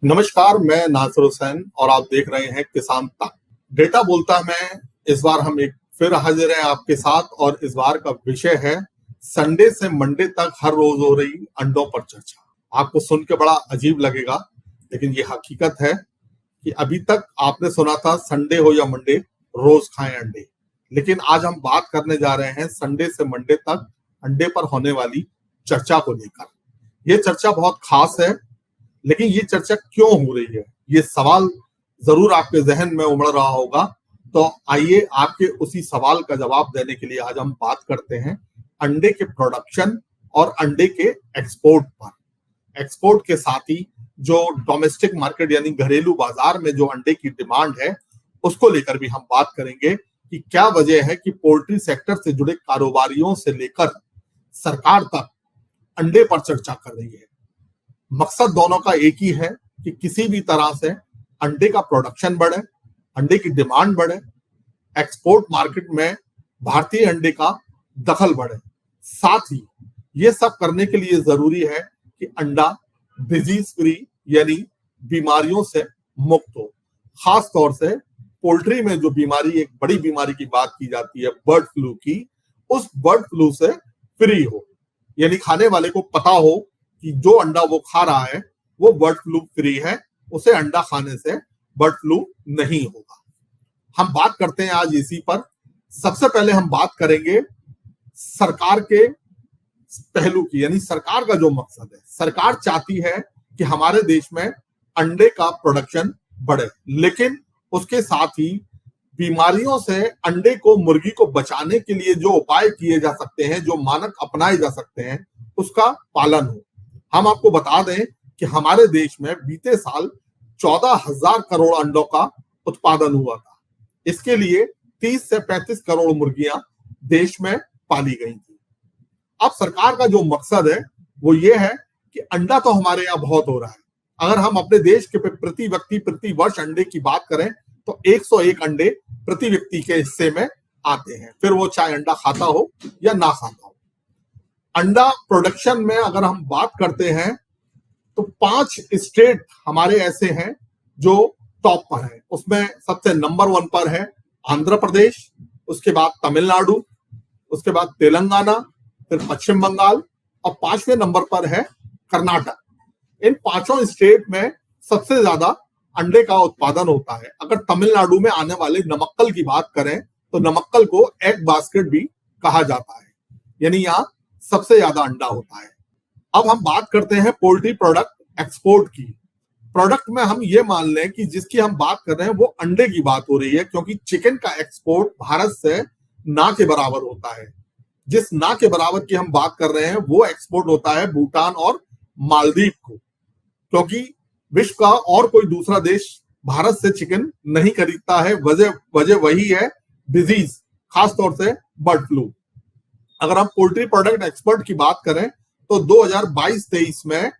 नमस्कार, मैं नासिर हुसैन और आप देख रहे हैं किसान तक। डेटा बोलता है मैं इस बार हम एक फिर हाजिर हैं आपके साथ और इस बार का विषय है संडे से मंडे तक हर रोज हो रही अंडों पर चर्चा। आपको सुन के बड़ा अजीब लगेगा, लेकिन ये हकीकत है कि अभी तक आपने सुना था संडे हो या मंडे रोज खाएं अंडे। लेकिन आज हम बात करने जा रहे हैं संडे से मंडे तक अंडे पर होने वाली चर्चा को लेकर। यह चर्चा बहुत खास है, लेकिन ये चर्चा क्यों हो रही है, ये सवाल जरूर आपके जहन में उमड़ रहा होगा। तो आइए आपके उसी सवाल का जवाब देने के लिए आज हम बात करते हैं अंडे के प्रोडक्शन और अंडे के एक्सपोर्ट पर। एक्सपोर्ट के साथ ही जो डोमेस्टिक मार्केट यानी घरेलू बाजार में जो अंडे की डिमांड है उसको लेकर भी हम बात करेंगे कि क्या वजह है कि पोल्ट्री सेक्टर से जुड़े कारोबारियों से लेकर सरकार तक अंडे पर चर्चा कर रही है। मकसद दोनों का एक ही है कि किसी भी तरह से अंडे का प्रोडक्शन बढ़े, अंडे की डिमांड बढ़े, एक्सपोर्ट मार्केट में भारतीय अंडे का दखल बढ़े। साथ ही ये सब करने के लिए जरूरी है कि अंडा डिजीज फ्री यानी बीमारियों से मुक्त हो। खास तौर से पोल्ट्री में जो बीमारी, एक बड़ी बीमारी की बात की जाती है बर्ड फ्लू की, उस बर्ड फ्लू से फ्री हो, यानी खाने वाले को पता हो कि जो अंडा वो खा रहा है वो बर्ड फ्लू फ्री है, उसे अंडा खाने से बर्ड फ्लू नहीं होगा। हम बात करते हैं आज इसी पर। सबसे पहले हम बात करेंगे सरकार के पहलू की, यानी सरकार का जो मकसद है। सरकार चाहती है कि हमारे देश में अंडे का प्रोडक्शन बढ़े, लेकिन उसके साथ ही बीमारियों से अंडे को, मुर्गी को बचाने के लिए जो उपाय किए जा सकते हैं, जो मानक अपनाए जा सकते हैं, उसका पालन हो। हम आपको बता दें कि हमारे देश में बीते साल 14,000 करोड़ अंडों का उत्पादन हुआ था। इसके लिए 30 से 35 करोड़ मुर्गियां देश में पाली गई थी। अब सरकार का जो मकसद है वो ये है कि अंडा तो हमारे यहाँ बहुत हो रहा है। अगर हम अपने देश के प्रति व्यक्ति प्रति वर्ष अंडे की बात करें तो 101 अंडे प्रति व्यक्ति के हिस्से में आते हैं, फिर वो चाहे अंडा खाता हो या ना खाता हो। अंडा प्रोडक्शन में अगर हम बात करते हैं तो 5 स्टेट हमारे ऐसे हैं जो टॉप पर है। उसमें सबसे नंबर 1 पर है आंध्र प्रदेश, उसके बाद तमिलनाडु, उसके बाद तेलंगाना, फिर पश्चिम बंगाल और 5वें नंबर पर है कर्नाटक। इन 5 स्टेट में सबसे ज्यादा अंडे का उत्पादन होता है। अगर तमिलनाडु में आने वाले नमक्कल की बात करें तो नमक्कल को एग बास्केट भी कहा जाता है, यानी यहाँ सबसे ज्यादा अंडा होता है। अब हम बात करते हैं पोल्ट्री प्रोडक्ट एक्सपोर्ट की। प्रोडक्ट में हम ये मान लें कि जिसकी हम बात कर रहे हैं वो अंडे की बात हो रही है, क्योंकि चिकन का एक्सपोर्ट भारत से ना के बराबर होता है। जिस ना के बराबर की हम बात कर रहे हैं वो एक्सपोर्ट होता है भूटान और मालदीव को, क्योंकि विश्व का और कोई दूसरा देश भारत से चिकन नहीं खरीदता है। वजह वही है डिजीज, खासतौर से बर्ड फ्लू। अगर हम पोल्ट्री प्रोडक्ट एक्सपोर्ट की बात करें तो 2022-23 में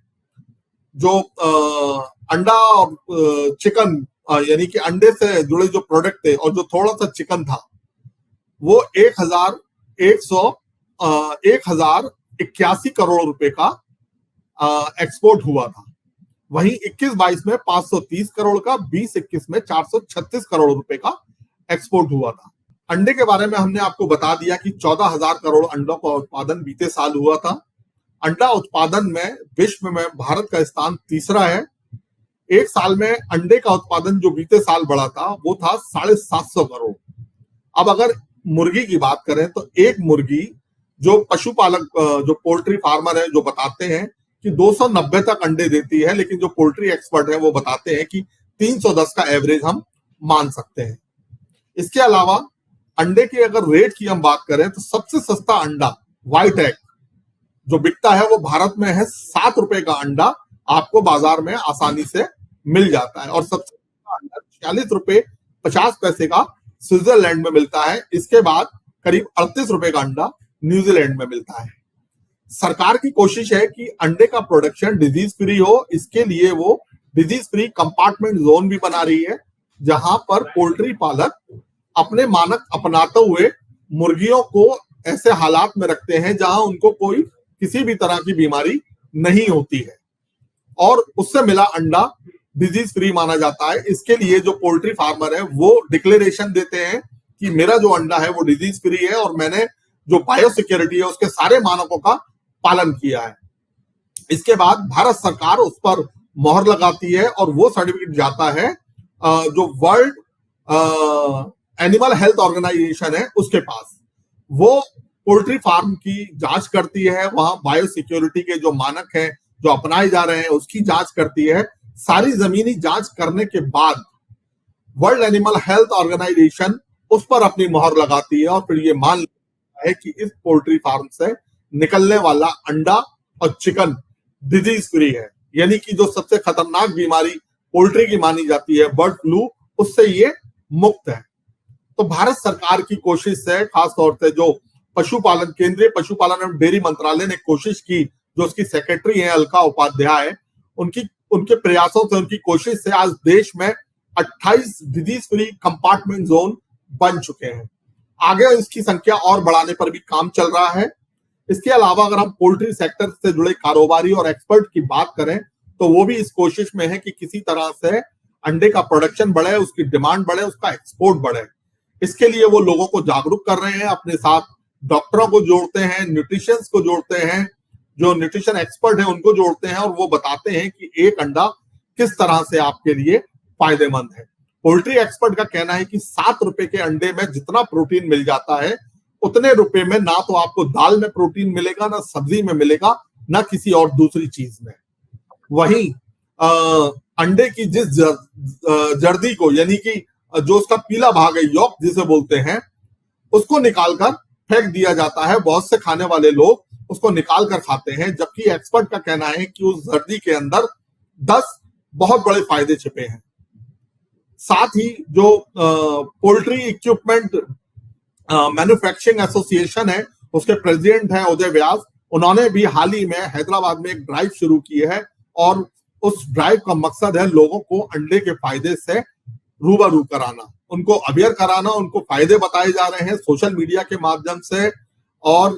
जो अंडा और चिकन यानी कि अंडे से जुड़े जो प्रोडक्ट थे और जो थोड़ा सा चिकन था, वो 1,081 करोड़ रुपए का एक्सपोर्ट हुआ था। वहीं 21-22 में 530 करोड़ का, 20-21 में 436 करोड़ रुपए का एक्सपोर्ट हुआ था। अंडे के बारे में हमने आपको बता दिया कि 14,000 करोड़ अंडों का उत्पादन बीते साल हुआ था। अंडा उत्पादन में विश्व में भारत का स्थान तीसरा है। एक साल में अंडे का उत्पादन जो बीते साल बढ़ा था वो था 750 करोड़। अब अगर मुर्गी की बात करें तो एक मुर्गी, जो पशुपालक, जो पोल्ट्री फार्मर है, जो बताते हैं कि 290 तक अंडे देती है, लेकिन जो पोल्ट्री एक्सपर्ट है वो बताते हैं कि 310 का एवरेज हम मान सकते हैं। इसके अलावा अंडे के अगर रेट की हम बात करें तो सबसे सस्ता अंडा व्हाइट एग जो बिकता है वो भारत में है। 7 रुपए का अंडा आपको बाजार में आसानी से मिल जाता है, और सबसे सस्ता अंडा 46 रुपए 50 पैसे का स्विट्जरलैंड में मिलता है। इसके बाद करीब 38 रुपए का अंडा न्यूजीलैंड में मिलता है। सरकार की कोशिश है कि अंडे का प्रोडक्शन डिजीज फ्री हो। इसके लिए वो डिजीज फ्री कंपार्टमेंट जोन भी बना रही है, जहां पर पोल्ट्री पालक अपने मानक अपनाते हुए मुर्गियों को ऐसे हालात में रखते हैं जहां उनको कोई किसी भी तरह की बीमारी नहीं होती है, और उससे मिला अंडा डिजीज फ्री माना जाता है। इसके लिए जो पोल्ट्री फार्मर है वो डिक्लेरेशन देते हैं कि मेरा जो अंडा है वो डिजीज फ्री है और मैंने जो बायोसिक्योरिटी है उसके सारे मानकों का पालन किया है। इसके बाद भारत सरकार उस पर मोहर लगाती है और वो सर्टिफिकेट जाता है जो वर्ल्ड एनिमल हेल्थ ऑर्गेनाइजेशन है उसके पास। वो पोल्ट्री फार्म की जांच करती है, वहां बायोसिक्योरिटी के जो मानक हैं जो अपनाए जा रहे हैं उसकी जांच करती है। सारी जमीनी जांच करने के बाद वर्ल्ड एनिमल हेल्थ ऑर्गेनाइजेशन उस पर अपनी मोहर लगाती है और फिर ये मान लेता है कि इस पोल्ट्री फार्म से निकलने वाला अंडा और चिकन डिजीज फ्री है, यानी कि जो सबसे खतरनाक बीमारी पोल्ट्री की मानी जाती है बर्ड फ्लू, उससे ये मुक्त है। तो भारत सरकार की कोशिश से, खासतौर से जो पशुपालन, केंद्रीय पशुपालन एवं डेयरी मंत्रालय ने कोशिश की, जो उसकी सेक्रेटरी है अलका उपाध्याय, उनके प्रयासों से, उनकी कोशिश से आज देश में 28 डिजीज फ्री कंपार्टमेंट जोन बन चुके हैं। आगे इसकी संख्या और बढ़ाने पर भी काम चल रहा है। इसके अलावा अगर हम पोल्ट्री सेक्टर से जुड़े कारोबारी और एक्सपर्ट की बात करें तो वो भी इस कोशिश में है कि किसी तरह से अंडे का प्रोडक्शन बढ़े, उसकी डिमांड बढ़े, उसका एक्सपोर्ट बढ़े। इसके लिए वो लोगों को जागरूक कर रहे हैं, अपने साथ डॉक्टरों को जोड़ते हैं, न्यूट्रिशंस को जोड़ते हैं, जो न्यूट्रिशन एक्सपर्ट है उनको जोड़ते हैं और वो बताते हैं कि एक अंडा किस तरह से आपके लिए फायदेमंद है। पोल्ट्री एक्सपर्ट का कहना है कि 7 रुपए के अंडे में जितना प्रोटीन मिल जाता है उतने रुपए में ना तो आपको दाल में प्रोटीन मिलेगा, ना सब्जी में मिलेगा, ना किसी और दूसरी चीज में। वहीं अंडे की जिस जर्दी को, यानी कि जो उसका पीला भाग है, यॉक जिसे बोलते हैं, उसको निकालकर फेंक दिया जाता है। बहुत से खाने वाले लोग उसको निकाल कर खाते हैं, जबकि एक्सपर्ट का कहना है कि उस जर्दी के अंदर 10 बहुत बड़े फायदे छिपे हैं। साथ ही जो पोल्ट्री इक्विपमेंट मैन्युफैक्चरिंग एसोसिएशन है उसके प्रेसिडेंट हैं उदय व्यास, उन्होंने भी हाल ही में हैदराबाद में एक ड्राइव शुरू की है और उस ड्राइव का मकसद है लोगों को अंडे के फायदे से रूबरू कराना, उनको अवेयर कराना, उनको फायदे बताए जा रहे हैं सोशल मीडिया के माध्यम से और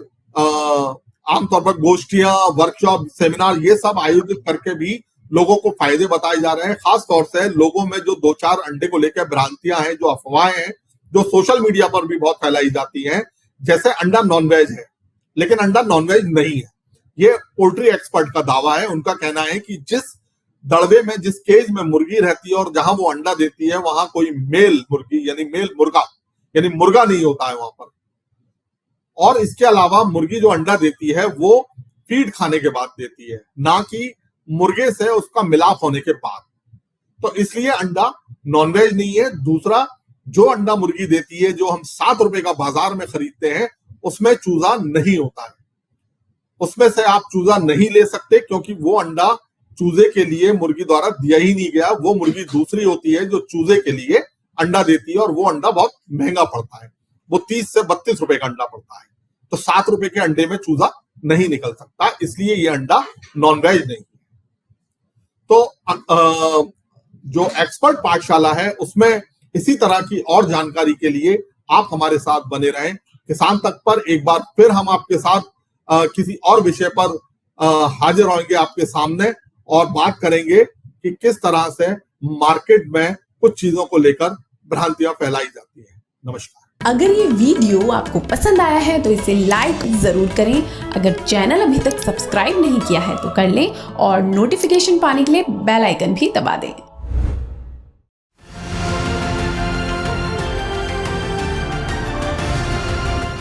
आमतौर पर गोष्ठियां, वर्कशॉप, सेमिनार ये सब आयोजित करके भी लोगों को फायदे बताए जा रहे हैं। खास तौर से लोगों में जो 2-4 अंडे को लेकर भ्रांतियां हैं, जो अफवाहें हैं, जो सोशल मीडिया पर भी बहुत फैलाई जाती हैं, जैसे अंडा नॉनवेज है, लेकिन अंडा नॉनवेज नहीं है। ये पोल्ट्री एक्सपर्ट का दावा है। उनका कहना है कि जिस दड़बे में, जिस केज में मुर्गी रहती है और जहां वो अंडा देती है वहां कोई मेल मुर्गी यानी मेल मुर्गा यानी मुर्गा नहीं होता है वहां पर। और इसके अलावा मुर्गी जो अंडा देती है वो फीड खाने के बाद देती है, ना कि मुर्गे से उसका मिलाप होने के बाद। तो इसलिए अंडा नॉनवेज नहीं है। दूसरा, जो अंडा मुर्गी देती है, जो हम 7 रुपए का बाजार में खरीदते हैं, उसमें चूजा नहीं होता है। उसमें से आप चूजा नहीं ले सकते क्योंकि वो अंडा चूजे के लिए मुर्गी द्वारा दिया ही नहीं गया। वो मुर्गी दूसरी होती है जो चूजे के लिए अंडा देती है और वो अंडा बहुत महंगा पड़ता है, वो 30 से 32 रुपए का अंडा पड़ता है। तो 7 रुपए के अंडे में चूजा नहीं निकल सकता, इसलिए ये अंडा नॉनवेज नहीं है। तो जो एक्सपर्ट पाठशाला है उसमें इसी तरह की और जानकारी के लिए आप हमारे साथ बने रहें। किसान तक पर एक बार फिर हम आपके साथ किसी और विषय पर हाजिर होंगे आपके सामने और बात करेंगे कि किस तरह से मार्केट में कुछ चीजों को लेकर भ्रांतियां फैलाई जाती हैं। नमस्कार। अगर ये वीडियो आपको पसंद आया है तो इसे लाइक जरूर करें। अगर चैनल अभी तक सब्सक्राइब नहीं किया है तो कर लें और नोटिफिकेशन पाने के लिए बेल आइकन भी दबा दें।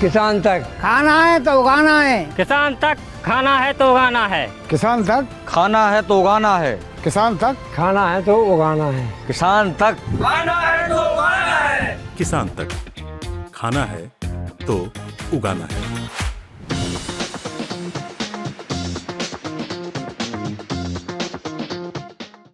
किसान तक खाना है तो उगाना है, किसान तक खाना है तो उगाना है, किसान तक खाना है तो उगाना है, किसान तक खाना है तो उगाना है, किसान तक खाना है तो उगाना है, किसान तक खाना है तो उगाना है।